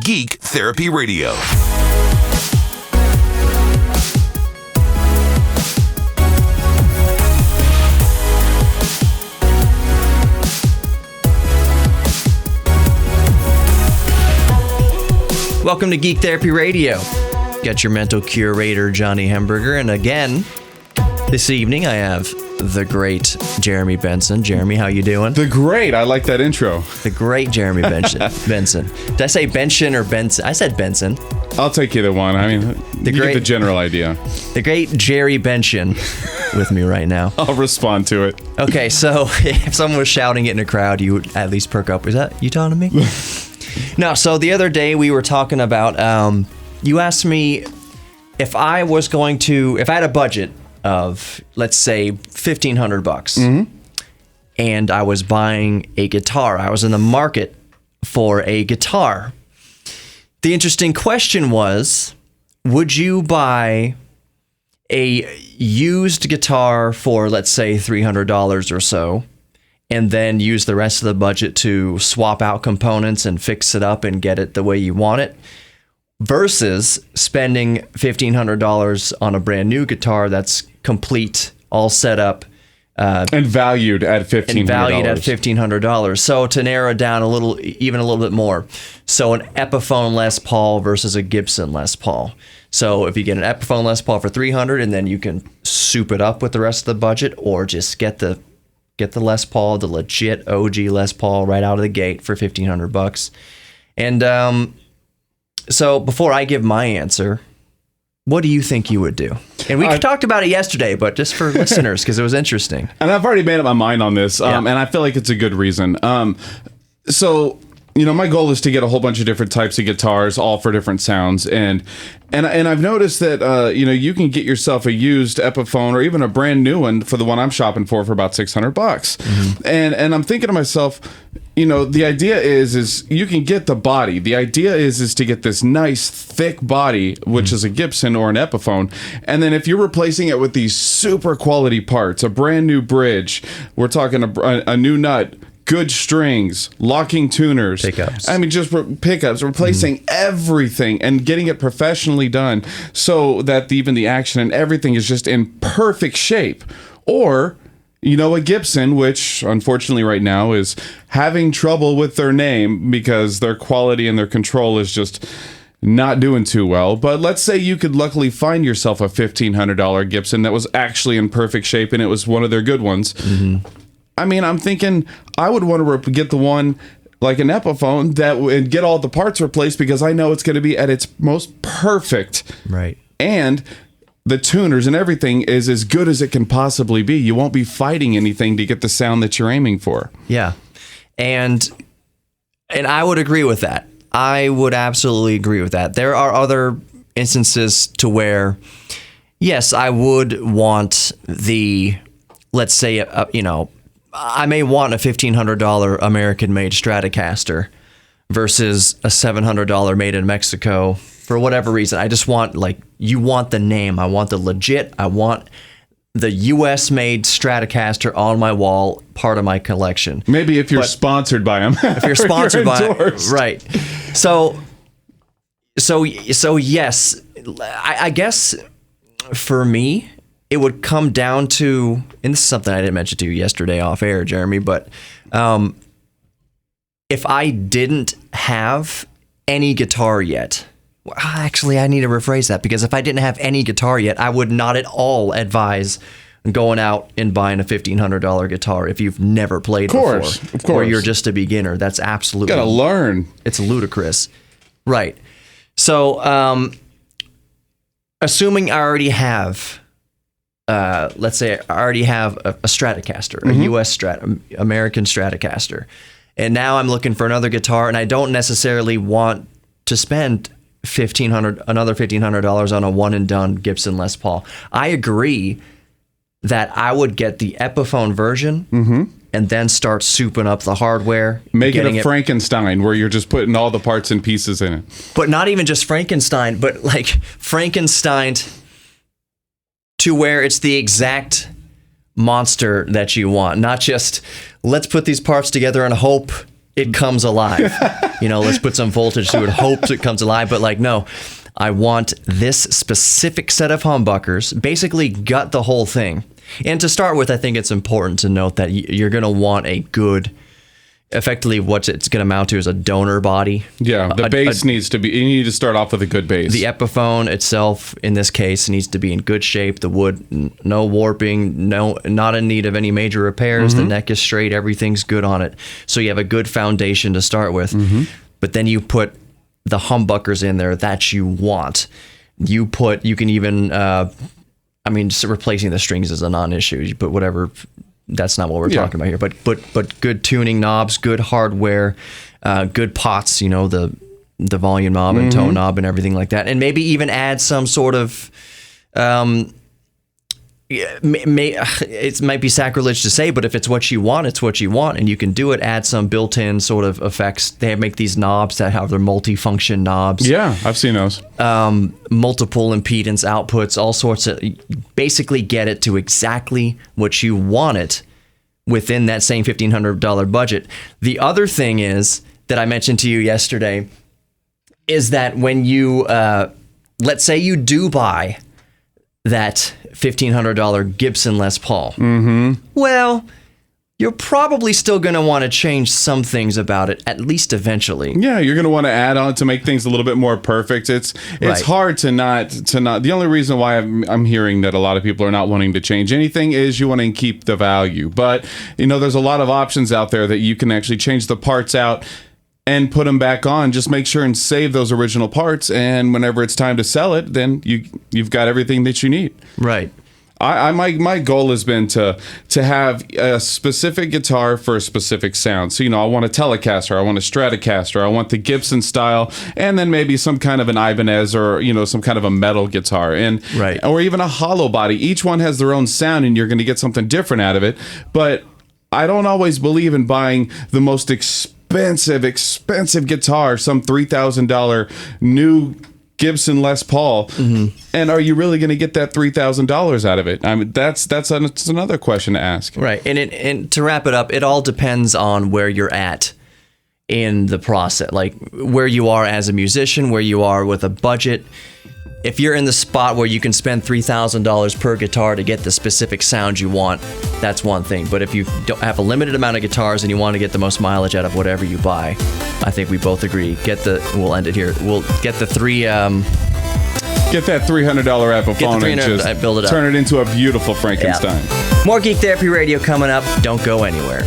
Geek Therapy Radio. Welcome to Geek Therapy Radio. Got your mental curator, Johnny Hemberger, and again, this evening I have the great Jeremy Benson. Jeremy, how you doing? The great. I like that intro. The great Jeremy Benson. Did I say Benson or Benson? I said Benson. I'll take either one. I mean, you get the general idea. The great Jerry Benson with me right now. I'll respond to it. Okay, so if someone was shouting it in a crowd, you would at least perk up. Is that you talking to me? No, so the other day we were talking about, you asked me if I had a budget of, let's say, $1,500, and I was buying a guitar. I was in the market for a guitar. The interesting question was, would you buy a used guitar for, let's say, $300 or so, and then use the rest of the budget to swap out components and fix it up and get it the way you want it, versus spending $1,500 on a brand new guitar that's complete, all set up, and valued at $1,500. So to narrow it down even a little bit more, so an Epiphone Les Paul versus a Gibson Les Paul. So if you get an Epiphone Les Paul for $300, and then you can soup it up with the rest of the budget, or just get the Les Paul, the legit OG Les Paul, right out of the gate for $1,500. And so before I give my answer, what do you think you would do? And we talked about it yesterday, but just for listeners, because it was interesting. And I've already made up my mind on this, and I feel like it's a good reason. So, you know, my goal is to get a whole bunch of different types of guitars, all for different sounds. And I've noticed that, you know, you can get yourself a used Epiphone or even a brand new one for the one I'm shopping for about $600. And I'm thinking to myself, you know, the idea is you can get the body. The idea is to get this nice thick body, which is a Gibson or an Epiphone. And then if you're replacing it with these super quality parts, a brand new bridge, we're talking a new nut, good strings, locking tuners, pickups. I mean, just pickups, replacing everything and getting it professionally done so that even the action and everything is just in perfect shape. Or, you know, a Gibson, which unfortunately right now is having trouble with their name because their quality and their control is just not doing too well. But let's say you could luckily find yourself a $1,500 Gibson that was actually in perfect shape and it was one of their good ones. I mean, I'm thinking I would want to get the one like an Epiphone that would get all the parts replaced because I know it's going to be at its most perfect. Right. And the tuners and everything is as good as it can possibly be. You won't be fighting anything to get the sound that you're aiming for. Yeah. And I would agree with that. I would absolutely agree with that. There are other instances to where, yes, I would want let's say, you know, I may want a $1,500 American-made Stratocaster versus a $700 made in Mexico for whatever reason. I just want, like, you want the name. I want the legit. I want the U.S.-made Stratocaster on my wall, part of my collection. Maybe if you're sponsored by them. If you're sponsored by them, right. So yes, I guess for me, it would come down to, and this is something I didn't mention to you yesterday off air, Jeremy, but if I didn't have any guitar yet, well, actually, I need to rephrase that, because if I didn't have any guitar yet, I would not at all advise going out and buying a $1,500 guitar if you've never played before. Of course. Or you're just a beginner. That's absolutely... You gotta learn. It's ludicrous. Right. So, assuming I already have... let's say I already have a Stratocaster, a U.S. American Stratocaster, and now I'm looking for another guitar, and I don't necessarily want to spend another $1,500 on a one-and-done Gibson Les Paul. I agree that I would get the Epiphone version and then start souping up the hardware. Make it a Frankenstein where you're just putting all the parts and pieces in it. But not even just Frankenstein, but like Frankenstein to where it's the exact monster that you want. Not just, let's put these parts together and hope it comes alive. Let's put some voltage to it, hopes it comes alive. But like, no, I want this specific set of humbuckers, basically gut the whole thing. And to start with, I think it's important to note that you're going to want a good, effectively what it's going to mount to is a donor body. Yeah, the base needs to be, you need to start off with a good base. The Epiphone itself, in this case, needs to be in good shape. The wood, no warping, not in need of any major repairs. The neck is straight, everything's good on it. So you have a good foundation to start with. But then you put the humbuckers in there that you want. You can even, just replacing the strings is a non-issue. You put whatever. That's not what we're talking about here, but good tuning knobs, good hardware, good pots, the volume knob and tone knob and everything like that, and maybe even add some sort of it might be sacrilege to say, but if it's what you want, it's what you want, and you can do it. Add some built-in sort of effects. They make these knobs that have their multi-function knobs. Yeah, I've seen those. Multiple impedance outputs, all sorts of. Basically, get it to exactly what you want it within that same $1,500 budget. The other thing is that I mentioned to you yesterday is that when you let's say you do buy that $1,500 Gibson Les Paul. Well, you're probably still going to want to change some things about it, at least eventually. Yeah, you're going to want to add on to make things a little bit more perfect. It's Right. hard to not. The only reason why I'm hearing that a lot of people are not wanting to change anything is you want to keep the value. But there's a lot of options out there that you can actually change the parts out and put them back on. Just make sure and save those original parts, and whenever it's time to sell it, then you've got everything that you need. Right. My goal has been to have a specific guitar for a specific sound. So I want a Telecaster, I want a Stratocaster, I want the Gibson style, and then maybe some kind of an Ibanez or some kind of a metal guitar, or even a hollow body. Each one has their own sound, and you're going to get something different out of it. But I don't always believe in buying the most expensive guitar, some $3,000 new Gibson Les Paul, and are you really going to get that $3,000 out of it? I mean, that's another question to ask. Right, and to wrap it up, it all depends on where you're at in the process, like where you are as a musician, where you are with a budget. If you're in the spot where you can spend $3,000 per guitar to get the specific sound you want, that's one thing. But if you don't have a limited amount of guitars and you want to get the most mileage out of whatever you buy, I think we both agree. We'll end it here. We'll get the three. Get that $300 Epiphone and just build it up. Turn it into a beautiful Frankenstein. Yeah. More Geek Therapy Radio coming up. Don't go anywhere.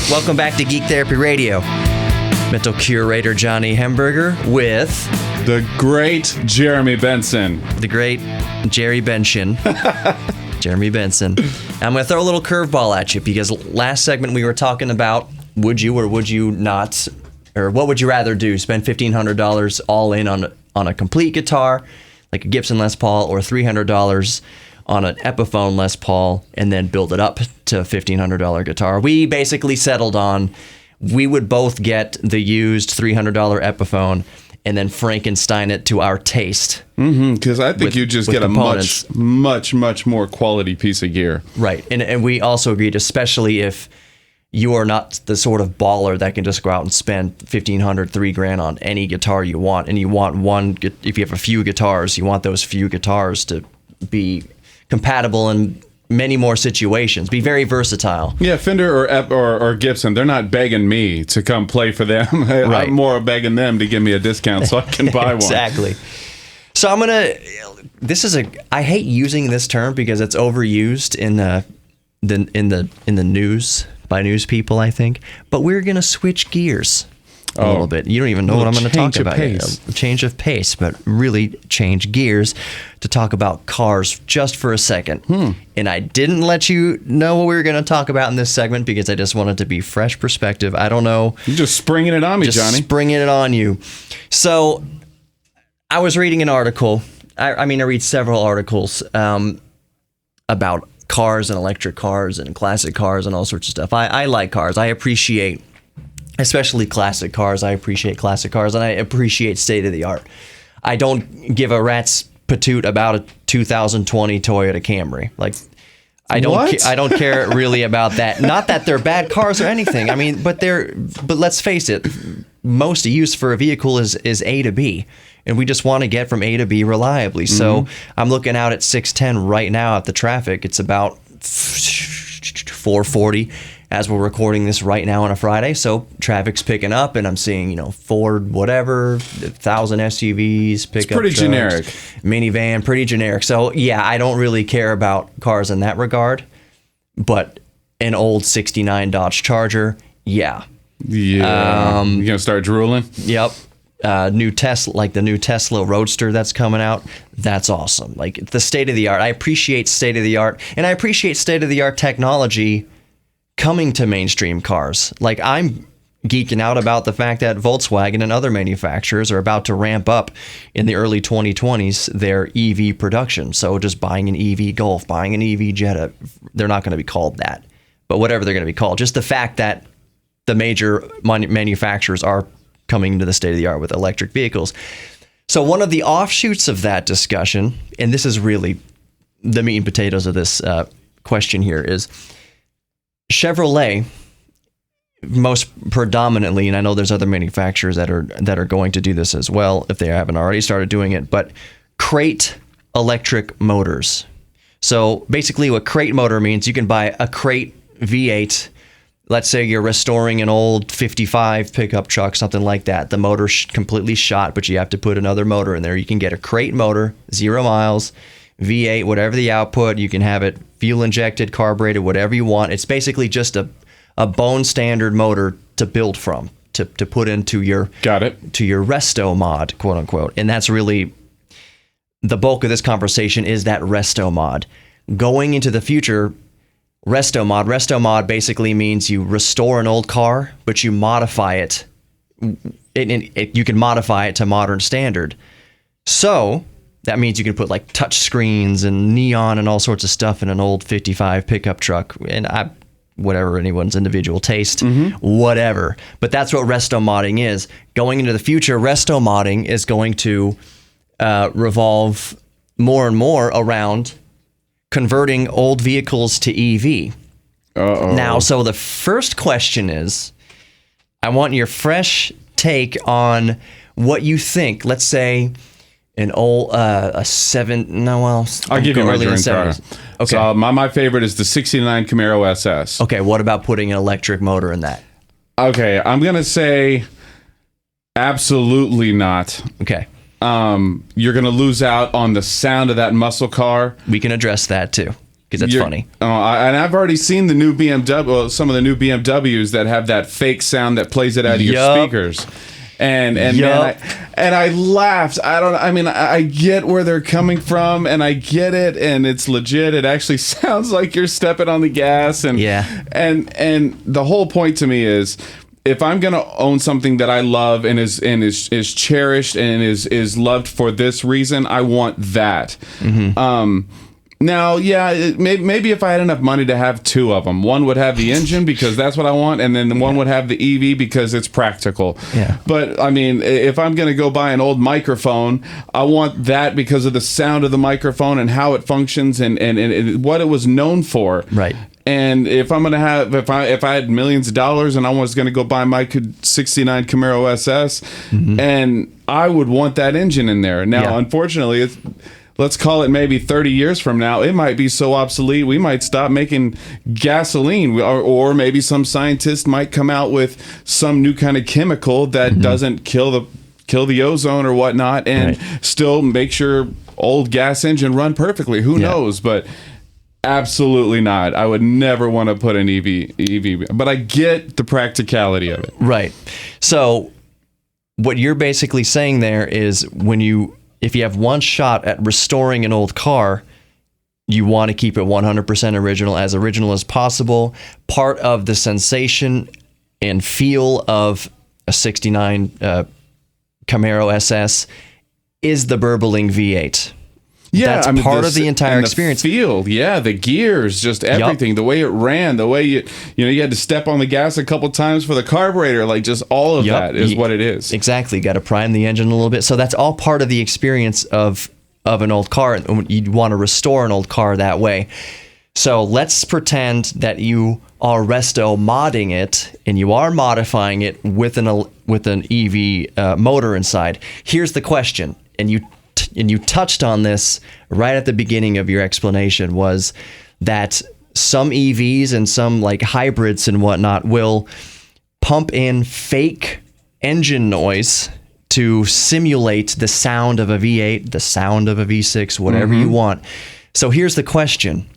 Welcome back to Geek Therapy Radio. Mental curator Johnny Hemberger with the great Jeremy Benson. The great Jerry Benson. Jeremy Benson. I'm going to throw a little curveball at you because last segment we were talking about would you or would you not, or what would you rather do? Spend $1,500 all in on a complete guitar, like a Gibson Les Paul, or $300 on an Epiphone Les Paul, and then build it up to a $1,500 guitar. We basically settled on we would both get the used $300 Epiphone and then Frankenstein it to our taste. Because I think you just get components. A much more quality piece of gear. Right. And we also agreed, especially if you are not the sort of baller that can just go out and spend $1,500, $3,000 on any guitar you want, and you want one, if you have a few guitars, you want those few guitars to be compatible in many more situations, be very versatile. Yeah, Fender or Gibson, they're not begging me to come play for them. Right. I'm more begging them to give me a discount so I can buy one. Exactly. So I hate using this term because it's overused in the news by news people, I think. But we're gonna switch gears a little bit. You don't even know what I'm going to talk about. A change of pace, but really change gears to talk about cars just for a second. And I didn't let you know what we were going to talk about in this segment because I just wanted to be fresh perspective. I don't know. You're just springing it on me, Johnny. Springing it on you. So I was reading an article I mean, I read several articles about cars and electric cars and classic cars and all sorts of stuff. I like cars. I appreciate, especially classic cars. I appreciate classic cars, and I appreciate state of the art. I don't give a rat's patoot about a 2020 Toyota Camry. Like, I don't care really about that. Not that they're bad cars or anything. I mean, but let's face it, most use for a vehicle is A to B, and we just want to get from A to B reliably. So I'm looking out at 610 right now at the traffic. It's about 440 as we're recording this right now on a Friday. So traffic's picking up, and I'm seeing, Ford, whatever, 1,000 SUVs, pickup pretty trucks, generic. minivan, pretty generic. So yeah, I don't really care about cars in that regard, but an old 69 Dodge Charger, yeah. Yeah. You gonna start drooling? Yep. New Tesla, like the new Tesla Roadster that's coming out. That's awesome. Like, the state of the art. I appreciate state of the art, and I appreciate state of the art technology coming to mainstream cars. Like, I'm geeking out about the fact that Volkswagen and other manufacturers are about to ramp up in the early 2020s their EV production. So just buying an EV Golf, buying an EV Jetta, they're not going to be called that, but whatever they're going to be called. Just the fact that the major manufacturers are coming to the state of the art with electric vehicles. So one of the offshoots of that discussion, and this is really the meat and potatoes of this question here, is Chevrolet, most predominantly, and I know there's other manufacturers that are going to do this as well if they haven't already started doing it, but crate electric motors. So basically what crate motor means, you can buy a crate V8. Let's say you're restoring an old 55 pickup truck, something like that. The motor's completely shot, but you have to put another motor in there. You can get a crate motor, 0 miles, V8, whatever the output. You can have it fuel injected, carbureted, whatever you want. It's basically just a bone standard motor to build from, to put into your to your resto mod, quote unquote. And that's really the bulk of this conversation, is that resto mod. Going into the future, resto mod basically means you restore an old car, but you modify it. You can modify it to modern standard. So that means you can put like touch screens and neon and all sorts of stuff in an old 55 pickup truck, and whatever anyone's individual taste, whatever. But that's what resto modding is. Going into the future, resto modding is going to revolve more and more around converting old vehicles to EV. Now, so the first question is, I want your fresh take on what you think. Let's say an old I'll give you my dream car. Okay. So my favorite is the 69 Camaro SS. Okay, what about putting an electric motor in that? Okay, I'm going to say absolutely not. Okay. You're going to lose out on the sound of that muscle car. We can address that too, because that's funny. And I've already seen the new some of the new BMWs that have that fake sound that plays it out of your speakers. And man, I laughed. I get where they're coming from, and I get it, and it's legit. It actually sounds like you're stepping on the gas, and the whole point to me is, if I'm gonna own something that I love and is cherished and is loved for this reason, I want that. Now, maybe if I had enough money to have two of them, one would have the engine because that's what I want, and then one would have the EV because it's practical. Yeah. But I mean, if I'm going to go buy an old microphone, I want that because of the sound of the microphone and how it functions and what it was known for. Right. And if I'm gonna have, if I had millions of dollars and I was gonna go buy my 69 Camaro SS, and I would want that engine in there. Now, unfortunately, let's call it maybe 30 years from now, it might be so obsolete we might stop making gasoline, or maybe some scientist might come out with some new kind of chemical that doesn't kill the ozone or whatnot, and still make sure old gas engine run perfectly. Who knows? But absolutely not. I would never want to put an EV, but I get the practicality of it. Right. So what you're basically saying there is, if you have one shot at restoring an old car, you want to keep it 100% original as possible. Part of the sensation and feel of a 69 Camaro SS is the burbling V8. That's part of the entire experience. The feel, the gears, just everything, the way it ran, the way you had to step on the gas a couple times for the carburetor, like just all of that is what it is. Exactly. You got to prime the engine a little bit. So that's all part of the experience of an old car. You'd want to restore an old car that way. So let's pretend that you are resto modding it and you are modifying it with an EV motor inside. Here's the question, and you touched on this right at the beginning of your explanation, was that some EVs and some like hybrids and whatnot will pump in fake engine noise to simulate the sound of a V8, the sound of a V6, whatever you want. So here's the question,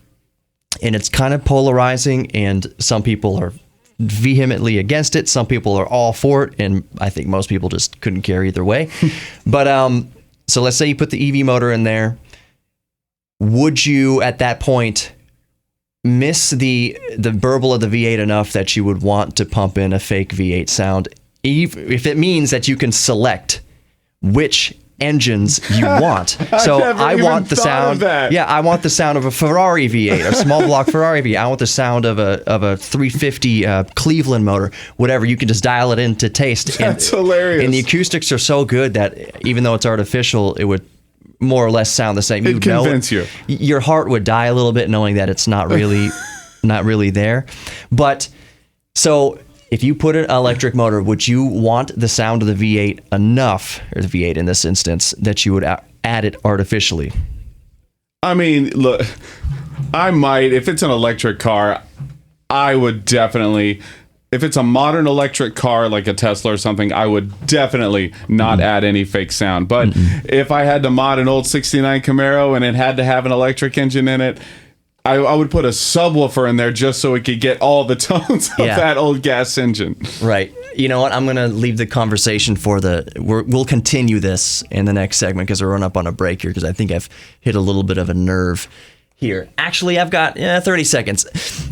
and it's kind of polarizing, and some people are vehemently against it. Some people are all for it, and I think most people just couldn't care either way. But so let's say you put the EV motor in there. Would you, at that point, miss the burble of the V8 enough that you would want to pump in a fake V8 sound, if it means that you can select which engines you want? So I want the sound. I want the sound of a Ferrari V8, a small block Ferrari V8. I want the sound of a 350 Cleveland motor. Whatever, you can just dial it in to taste. That's hilarious. And the acoustics are so good that even though it's artificial, it would more or less sound the same. It'd convince you. Your heart would die a little bit knowing that it's not really there. But so if you put an electric motor, would you want the sound of the V8 enough, or the V8 in this instance, that you would add it artificially? I mean, look, I might, if it's an electric car, I would definitely, if it's a modern electric car like a Tesla or something, I would definitely not add any fake sound. But if I had to mod an old 69 Camaro and it had to have an electric engine in it, I would put a subwoofer in there just so it could get all the tones of that old gas engine. Right. You know what? I'm going to leave the conversation for we'll continue this in the next segment because we're running up on a break here because I think I've hit a little bit of a nerve here. Actually, I've got 30 seconds.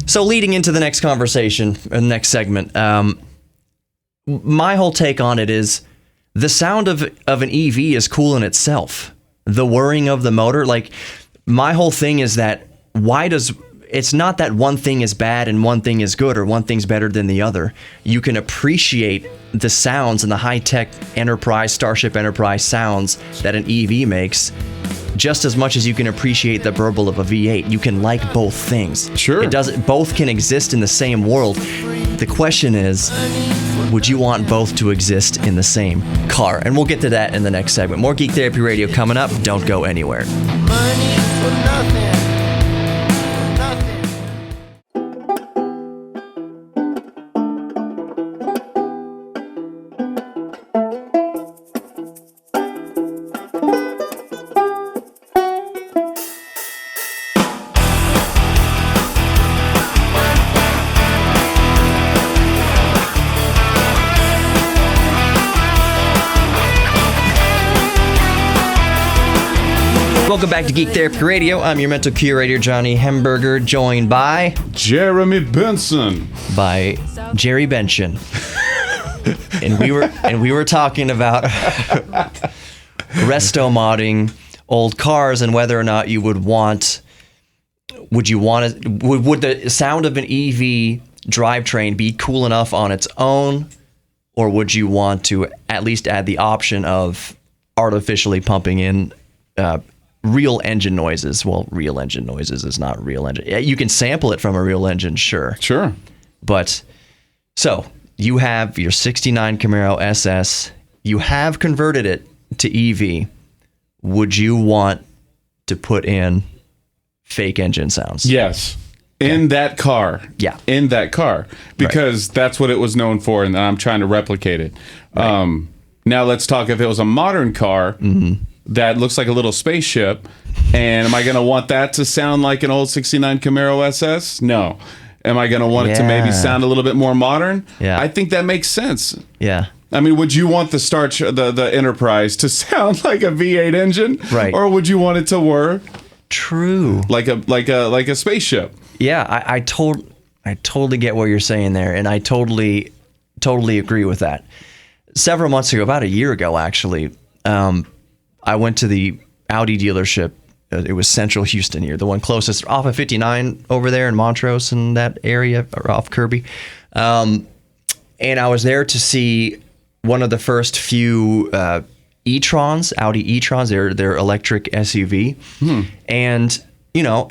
So leading into the next conversation, the next segment, my whole take on it is the sound of an EV is cool in itself. The whirring of the motor, like my whole thing is that it's not that one thing is bad and one thing is good or one thing's better than the other. You can appreciate the sounds and the high-tech Starship Enterprise sounds that an EV makes just as much as you can appreciate the burble of a V8. You can like both things. Sure. Both can exist in the same world. The question is, would you want both to exist in the same car? And we'll get to that in the next segment. More Geek Therapy Radio coming up. Don't go anywhere. Money for nothing. Welcome back to Geek Therapy Radio. I'm your mental curator, Johnny Hemberger, joined by Jeremy Benson. By Jerry Benson. and we were talking about resto modding old cars and whether or not would the sound of an EV drivetrain be cool enough on its own, or would you want to at least add the option of artificially pumping in real engine noises? Well, real engine noises is not real engine. You can sample it from a real engine, sure. But so you have your 69 Camaro SS. You have converted it to EV. Would you want to put in fake engine sounds? Yes. In that car. Yeah. In that car. Because that's what it was known for, and I'm trying to replicate it. Right. Now let's talk if it was a modern car. That looks like a little spaceship, and am I going to want that to sound like an old 69 Camaro SS? No. Am I going to want it to maybe sound a little bit more modern? Yeah. I think that makes sense. Yeah. I mean, would you want the Enterprise to sound like a V8 engine? Right. Or would you want it to whir? True. Like a spaceship? Yeah, I totally get what you're saying there, and I totally agree with that. Several months ago, about a year ago actually, I went to the Audi dealership it was Central Houston here, the one closest off of 59 over there in Montrose and that area, or off Kirby. And I was there to see one of the first few e-trons, Audi e-trons. They're electric SUV. And, you know,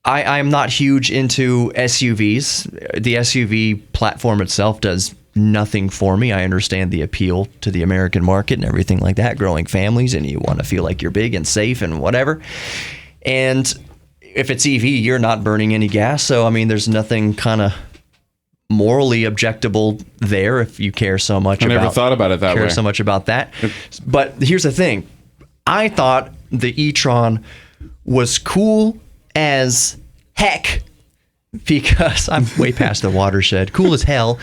I'm not huge into SUVs. The SUV platform itself does nothing for me. I understand the appeal to the American market and everything like that, growing families, and you want to feel like you're big and safe and whatever. And if it's EV, you're not burning any gas. So, I mean, there's nothing kind of morally objectable there if you care so much I never thought about it that way. Care so much about that. But here's the thing. I thought the e-tron was cool as heck because I'm way past the watershed. Cool as hell.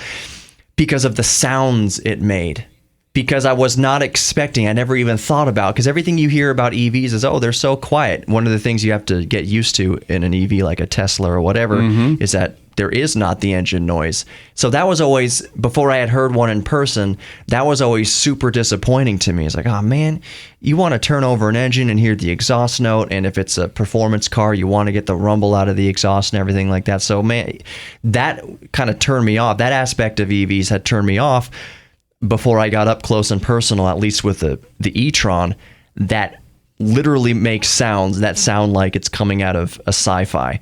Because of the sounds it made. Because I was not expecting, I never even thought about, because everything you hear about EVs is, oh, they're so quiet. One of the things you have to get used to in an EV like a Tesla or whatever is that there is not the engine noise. So that was always, before I had heard one in person, that was always super disappointing to me. It's like, oh man, you want to turn over an engine and hear the exhaust note, and if it's a performance car, you want to get the rumble out of the exhaust and everything like that. So man, that kind of turned me off. That aspect of EVs had turned me off before I got up close and personal, at least with the e-tron, that literally makes sounds that sound like it's coming out of a sci-fi.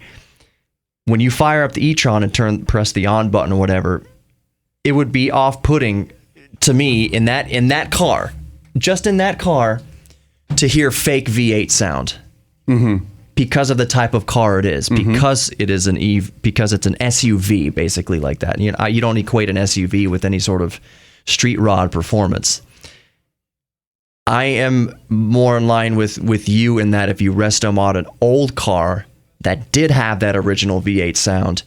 When you fire up the e-tron and press the on button or whatever, it would be off-putting to me in that car, just in that car, to hear fake V8 sound. Because of the type of car it is, because it is because it's an SUV, basically, like that. You know, you don't equate an SUV with any sort of street rod performance. I am more in line with you in that if you resto mod an old car that did have that original V8 sound,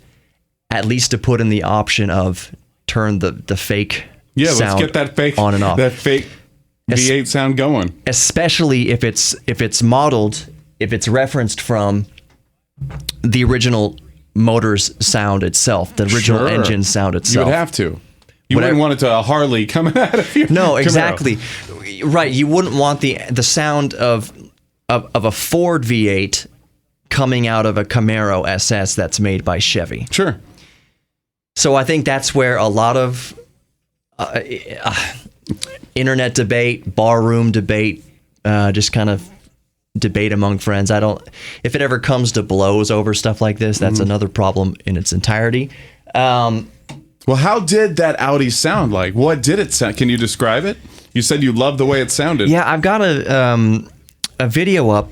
at least to put in the option of turn the fake sound let's get that fake on and off. That fake V8 sound going. Especially if it's modeled, if it's referenced from the original motor's sound itself, the original engine sound itself. You would have to. You wouldn't want it to a Harley coming out of your No, Camaro. exactly. Right. You wouldn't want the sound of a Ford V8 coming out of a Camaro SS that's made by Chevy. Sure. So I think that's where a lot of internet debate, barroom debate, just kind of debate among friends. If it ever comes to blows over stuff like this, that's another problem in its entirety. Well, how did that Audi sound like? What did it sound? Can you describe it? You said you loved the way it sounded. Yeah, I've got a video up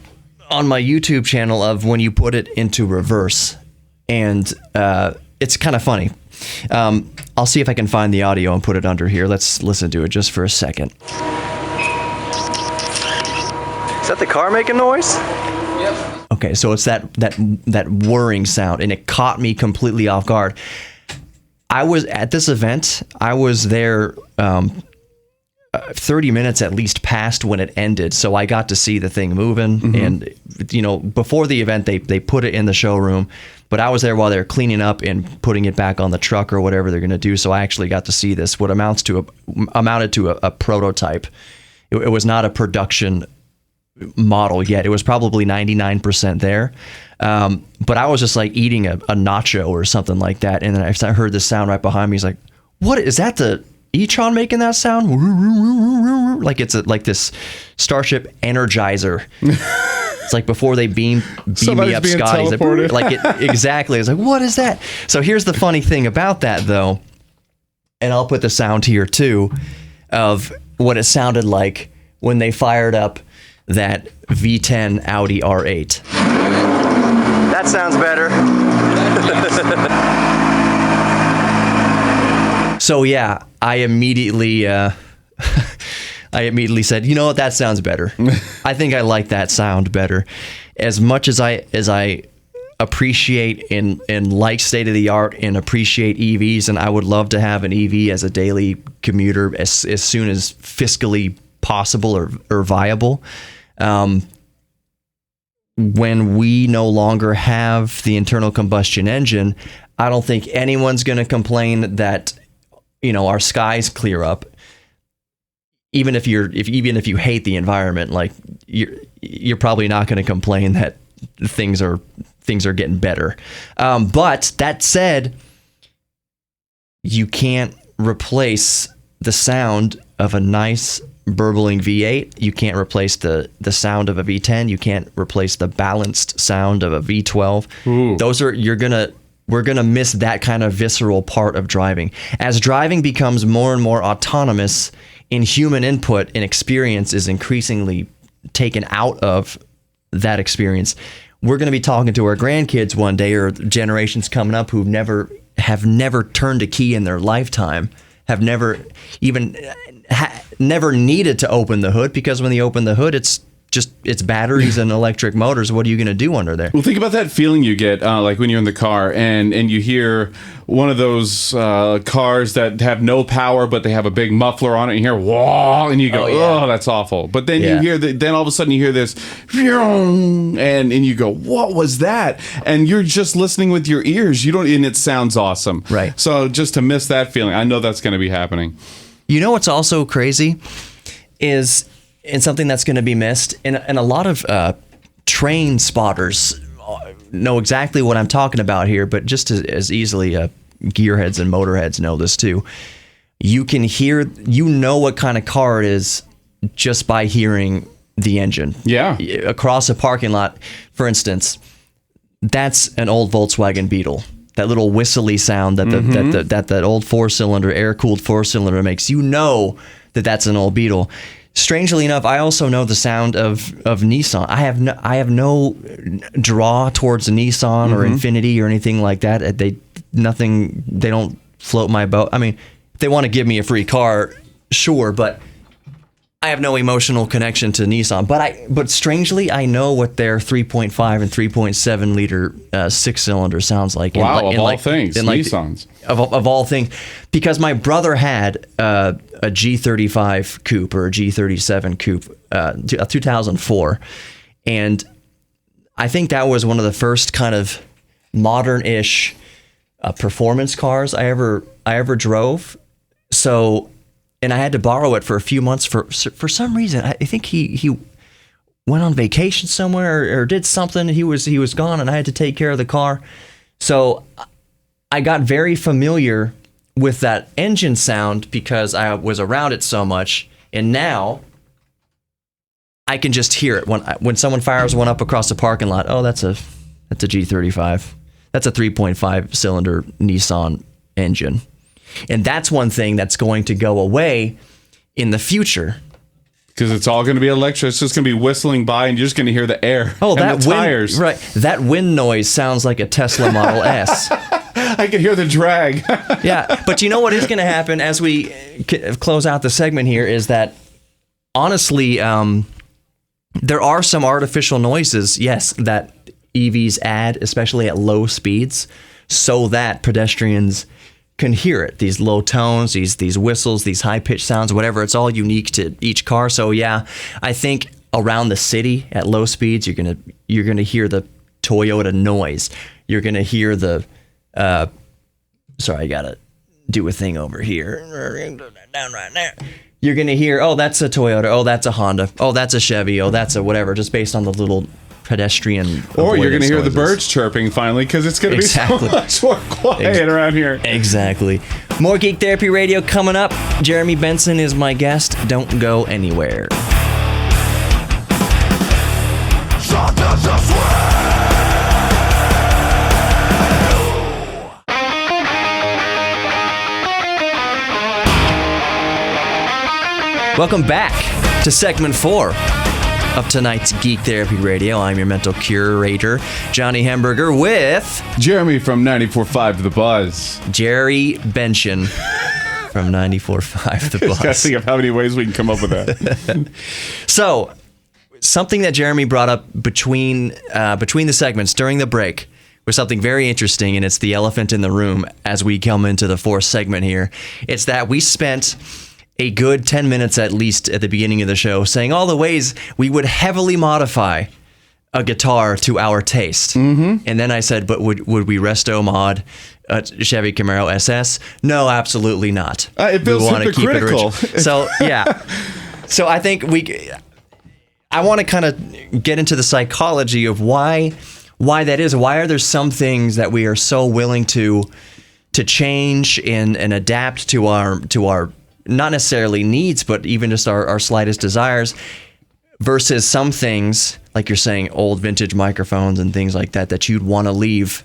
on my YouTube channel of when you put it into reverse, and it's kind of funny. I'll see if I can find the audio and put it under here. Let's listen to it just for a second. Is that the car making noise? Yep. Okay, so it's that whirring sound, and it caught me completely off guard. I was at this event. I was there 30 minutes at least past when it ended, so I got to see the thing moving. And you know, before the event, they put it in the showroom, but I was there while they were cleaning up and putting it back on the truck or whatever they're going to do. So I actually got to see this. What amounted to a prototype. It was not a production model yet. It was probably 99% there. But I was just like eating a nacho or something like that. And then I heard the sound right behind me. He's like, what is that? The e-tron making that sound? Like it's like this Starship Energizer. It's like before they beam me up Scotty's. Exactly. It's like, what is that? So here's the funny thing about that though. And I'll put the sound here too of what it sounded like when they fired up that V10 Audi R8. That sounds better. So yeah, I immediately said, you know what, that sounds better. I think I like that sound better. As much as I appreciate and like state of the art and appreciate EVs, and I would love to have an EV as a daily commuter as soon as fiscally possible or viable. When we no longer have the internal combustion engine, I don't think anyone's going to complain that, you know, our skies clear up. even if you hate the environment, like you're probably not going to complain that things are getting better. But that said, you can't replace the sound of a nice burbling V8. You can't replace the sound of a V10. You can't replace the balanced sound of a V12. Ooh. We're gonna miss that kind of visceral part of driving. As driving becomes more and more autonomous, in human input and experience is increasingly taken out of that experience. We're going to be talking to our grandkids one day, or generations coming up who have never turned a key in their lifetime, have never even never needed to open the hood, because when they open the hood, it's batteries and electric motors. What are you going to do under there? Well, think about that feeling you get like when you're in the car and you hear one of those cars that have no power, but they have a big muffler on it, and you hear whoa, and you go, oh, that's awful. But then you hear then all of a sudden you hear this, and you go, what was that? And you're just listening with your ears. And it sounds awesome. Right. So just to miss that feeling, I know that's going to be happening. You know what's also crazy is, and something that's going to be missed, and a lot of train spotters know exactly what I'm talking about here, but just as easily gearheads and motorheads know this too. You can hear, what kind of car it is just by hearing the engine. Yeah. Across a parking lot, for instance, that's an old Volkswagen Beetle. That little whistly sound that that old four-cylinder, air-cooled four-cylinder makes, that's an old Beetle. Strangely enough, I also know the sound of Nissan. I have no draw towards a Nissan or Infiniti or anything like that. They don't float my boat. I mean, if they want to give me a free car, sure, but I have no emotional connection to Nissan. But strangely, I know what their 3.5 and 3.7 liter six-cylinder sounds like. Wow, of all things, Nissans. Of all things, because my brother had a G35 coupe or a G37 coupe, 2004, and I think that was one of the first kind of modern-ish performance cars I ever drove. So, and I had to borrow it for a few months for some reason. I think he went on vacation somewhere or did something. He was gone, and I had to take care of the car. So I got very familiar with that engine sound because I was around it so much, and now I can just hear it when someone fires one up across the parking lot. Oh, that's a G35. That's a 3.5 cylinder Nissan engine. And that's one thing that's going to go away in the future. Because it's all going to be electric. It's just going to be whistling by, and you're just going to hear the air. Oh, and that the tires. Wind, right. That wind noise sounds like a Tesla Model S. I can hear the drag. Yeah, but you know what is going to happen as we close out the segment here is that, honestly, there are some artificial noises, yes, that EVs add, especially at low speeds, so that pedestrians can hear it. These low tones, these whistles, these high-pitched sounds, whatever. It's all unique to each car. So yeah, I think around the city at low speeds, you're gonna hear the Toyota noise. You're gonna hear the sorry, I gotta do a thing over here. Down right there. You're gonna hear, oh, that's a Toyota, oh, that's a Honda, oh, that's a Chevy, oh, that's a whatever, just based on the little pedestrian. Or you're going to hear the birds chirping finally, because it's going to be so much more quiet around here. Exactly. More Geek Therapy Radio coming up. Jeremy Benson is my guest. Don't go anywhere. Welcome back to segment 4 of tonight's Geek Therapy Radio. I'm your mental curator, Johnny Hamburger, with Jeremy from 94.5 The Buzz. Jerry Benson from 94.5 The Buzz. Gotta think of how many ways we can come up with that. So, something that Jeremy brought up between the segments during the break was something very interesting, and it's the elephant in the room as we come into the 4th segment here. It's that we spent a good 10 minutes at least at the beginning of the show saying all the ways we would heavily modify a guitar to our taste. Mm-hmm. And then I said, but would we resto mod a Chevy Camaro SS? No, absolutely not. It feels hypocritical. So, yeah. So I think I want to kind of get into the psychology of why that is. Why are there some things that we are so willing to change and adapt to our not necessarily needs, but even just our slightest desires, versus some things, like you're saying, old vintage microphones and things like that you'd want to leave.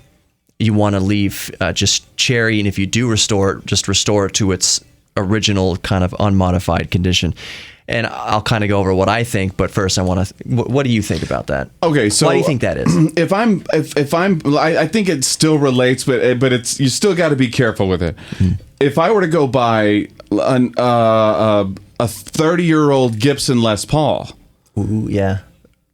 You want to leave just cherry, and if you do restore it, just restore it to its original kind of unmodified condition. And I'll kind of go over what I think, but first I want to. What do you think about that? Okay, so why do you think that is? I think it still relates, but it's you still got to be careful with it. If I were to go buy a 30-year-old Gibson Les Paul, ooh, yeah.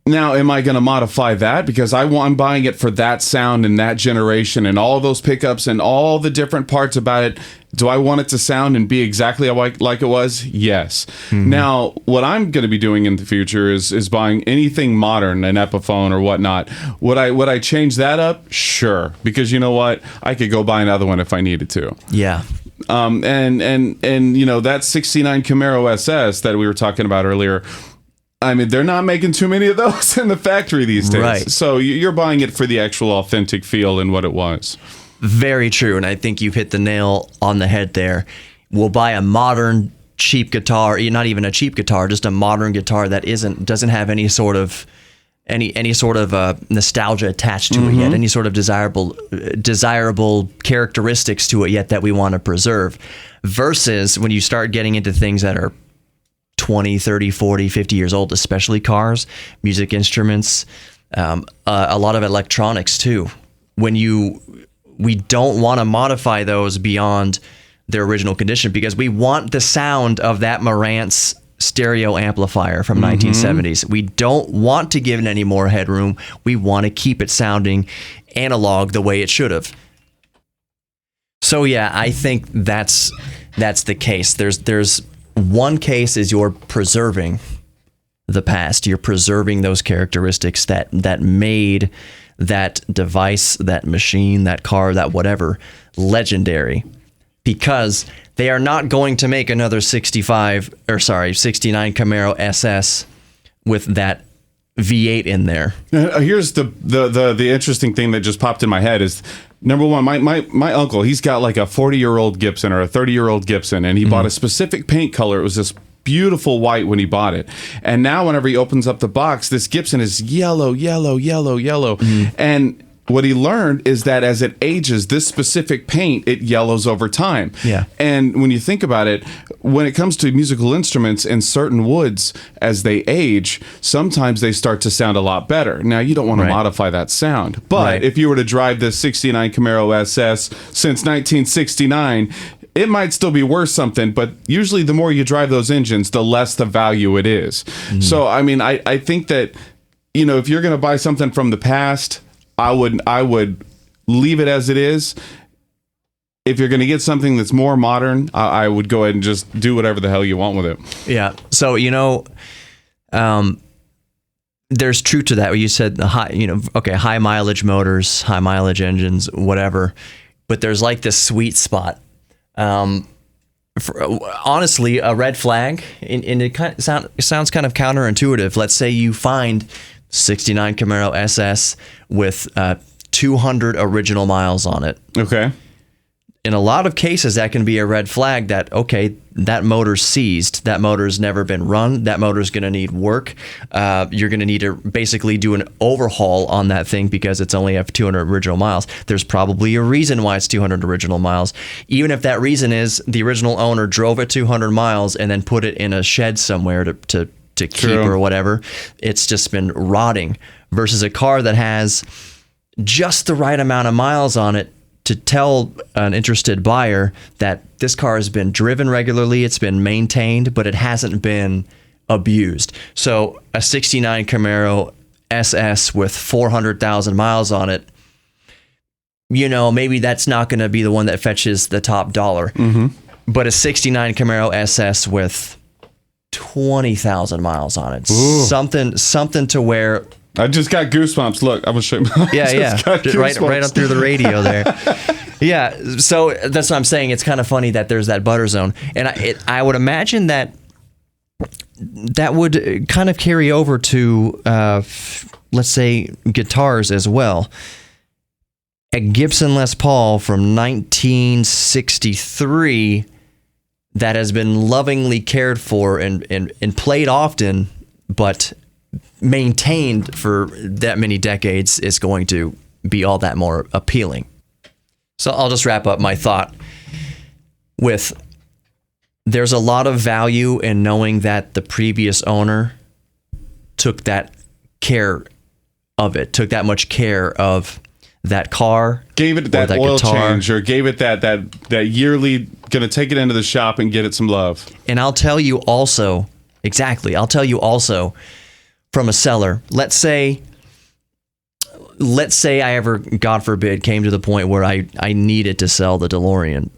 Now, am I going to modify that because I'm buying it for that sound and that generation and all those pickups and all the different parts about it? Do I want it to sound and be exactly like it was? Yes. Now, what I'm going to be doing in the future is buying anything modern, an Epiphone or whatnot. Would I change that up? Sure, because you know what? I could go buy another one if I needed to. Yeah. And you know, that 69 Camaro SS that we were talking about earlier, I mean, they're not making too many of those in the factory these days. Right. So you're buying it for the actual authentic feel and what it was. Very true. And I think you've hit the nail on the head there. We'll buy a modern cheap guitar, not even a cheap guitar, just a modern guitar that doesn't have any sort of nostalgia attached to it yet, any sort of desirable characteristics to it yet that we want to preserve. Versus when you start getting into things that are 20, 30, 40, 50 years old, especially cars, music instruments, a lot of electronics too. We don't want to modify those beyond their original condition because we want the sound of that Marantz stereo amplifier from 1970s. We don't want to give it any more headroom. We want to keep it sounding analog the way it should have. So yeah, I think that's the case. There's one case is you're preserving the past. You're preserving those characteristics that made that device, that machine, that car, that whatever, legendary. Because they are not going to make another 69 Camaro SS with that V8 in there. Here's the interesting thing that just popped in my head is, number one, my uncle, he's got like a 40-year-old Gibson or a 30-year-old Gibson, and he bought a specific paint color. It was this beautiful white when he bought it. And now whenever he opens up the box, this Gibson is yellow. And what he learned is that as it ages, this specific paint, it yellows over time. Yeah. And when you think about it, when it comes to musical instruments and certain woods, as they age, sometimes they start to sound a lot better. Now, you don't want to modify that sound. But if you were to drive this 69 Camaro SS since 1969, it might still be worth something, but usually the more you drive those engines, the less the value it is. So, I mean, I think that, you know, if you're going to buy something from the past, I would leave it as it is. If you're going to get something that's more modern, I would go ahead and just do whatever the hell you want with it. Yeah. So, you know, there's truth to that. Where you said high mileage motors, high mileage engines, whatever. But there's like this sweet spot. Honestly, a red flag, and it sounds kind of counterintuitive. Let's say you find 69 Camaro SS with 200 original miles on it. Okay. In a lot of cases, that can be a red flag that, okay, that motor's seized. That motor's never been run. That motor's going to need work. You're going to need to basically do an overhaul on that thing because it's only have 200 original miles. There's probably a reason why it's 200 original miles. Even if that reason is the original owner drove it 200 miles and then put it in a shed somewhere to keep or whatever, it's just been rotting. Versus a car that has just the right amount of miles on it to tell an interested buyer that this car has been driven regularly, it's been maintained, but it hasn't been abused. So a 69 Camaro SS with 400,000 miles on it, you know, maybe that's not going to be the one that fetches the top dollar. But a 69 Camaro SS with 20,000 miles on it, something to where I just got goosebumps. Look, I'm gonna show you. Right up through the radio there. Yeah, so that's what I'm saying. It's kind of funny that there's that butter zone, and I would imagine that that would kind of carry over to, let's say, guitars as well. A Gibson Les Paul from 1963 that has been lovingly cared for and played often, but maintained for that many decades is going to be all that more appealing. So I'll just wrap up my thought with there's a lot of value in knowing that the previous owner took that care of it, took that much care of that car, gave it that oil guitar. change, or gave it that yearly, gonna take it into the shop and get it some love. And I'll tell you also, from a seller, let's say I ever, God forbid, came to the point where I needed to sell the DeLorean.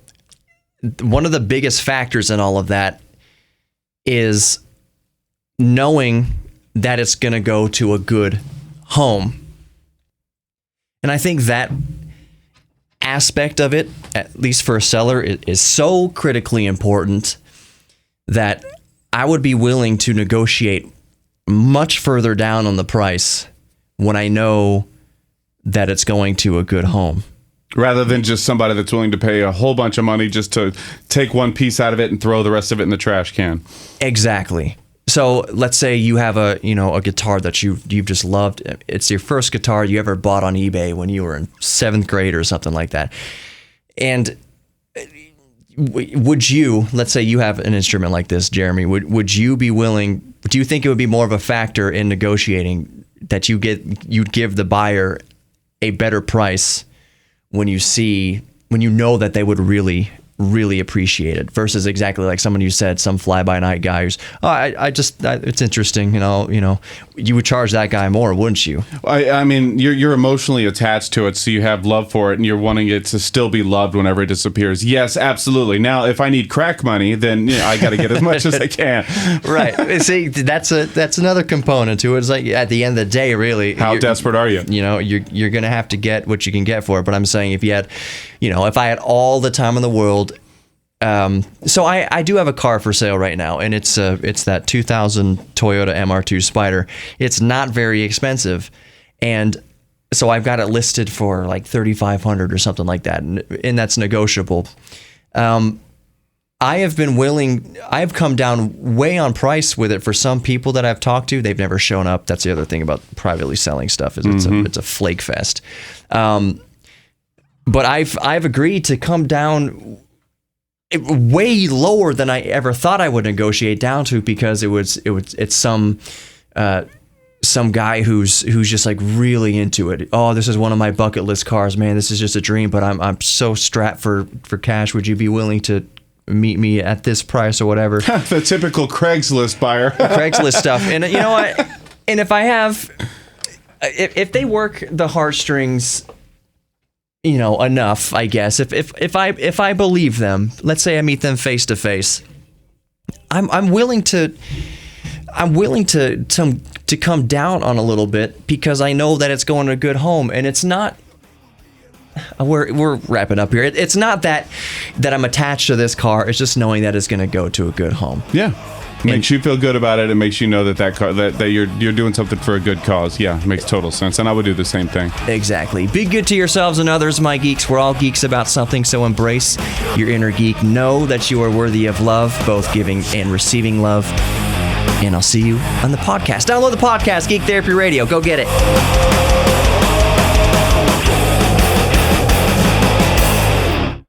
One of the biggest factors in all of that is knowing that it's going to go to a good home. And I think that aspect of it, at least for a seller, is so critically important that I would be willing to negotiate much further down on the price when I know that it's going to a good home. Rather than just somebody that's willing to pay a whole bunch of money just to take one piece out of it and throw the rest of it in the trash can. Exactly. So let's say you have a guitar that you've just loved. It's your first guitar you ever bought on eBay when you were in 7th grade or something like that. And would you, let's say you have an instrument like this, Jeremy, would you be willing, do you think it would be more of a factor in negotiating that you'd give the buyer a better price when you know that they would really, really appreciate it versus exactly like someone you said, some fly-by-night guy who's, it's interesting, you would charge that guy more, wouldn't you? I mean, you're emotionally attached to it, so you have love for it, and you're wanting it to still be loved whenever it disappears. Yes, absolutely. Now, if I need crack money, then I got to get as much as I can. Right. See, that's another component to it. It's like at the end of the day, really, how desperate are you? You're going to have to get what you can get for it. But I'm saying if I had all the time in the world. So I do have a car for sale right now, and it's that 2000 Toyota MR2 Spider. It's not very expensive, and so I've got it listed for like $3,500 or something like that, and that's negotiable. I've come down way on price with it for some people that I've talked to. They've never shown up. That's the other thing about privately selling stuff is it's a flake fest. But I've agreed to come down way lower than I ever thought I would negotiate down to because it's some guy who's just like really into it. Oh, this is one of my bucket list cars, man. This is just a dream, but I'm so strapped for cash. Would you be willing to meet me at this price or whatever? The typical Craigslist buyer. Craigslist stuff. And you know what? And if they work the heartstrings enough, I guess. If I believe them, let's say I meet them face to face, I'm willing to come down on a little bit because I know that it's going to a good home, and it's not. We're wrapping up here. It's not that I'm attached to this car. It's just knowing that it's going to go to a good home. Yeah. Makes you feel good about it. It makes you know that car that you're doing something for a good cause. Yeah, it makes total sense. And I would do the same thing. Exactly. Be good to yourselves and others, my geeks. We're all geeks about something, so embrace your inner geek. Know that you are worthy of love, both giving and receiving love. And I'll see you on the podcast. Download the podcast, Geek Therapy Radio. Go get it.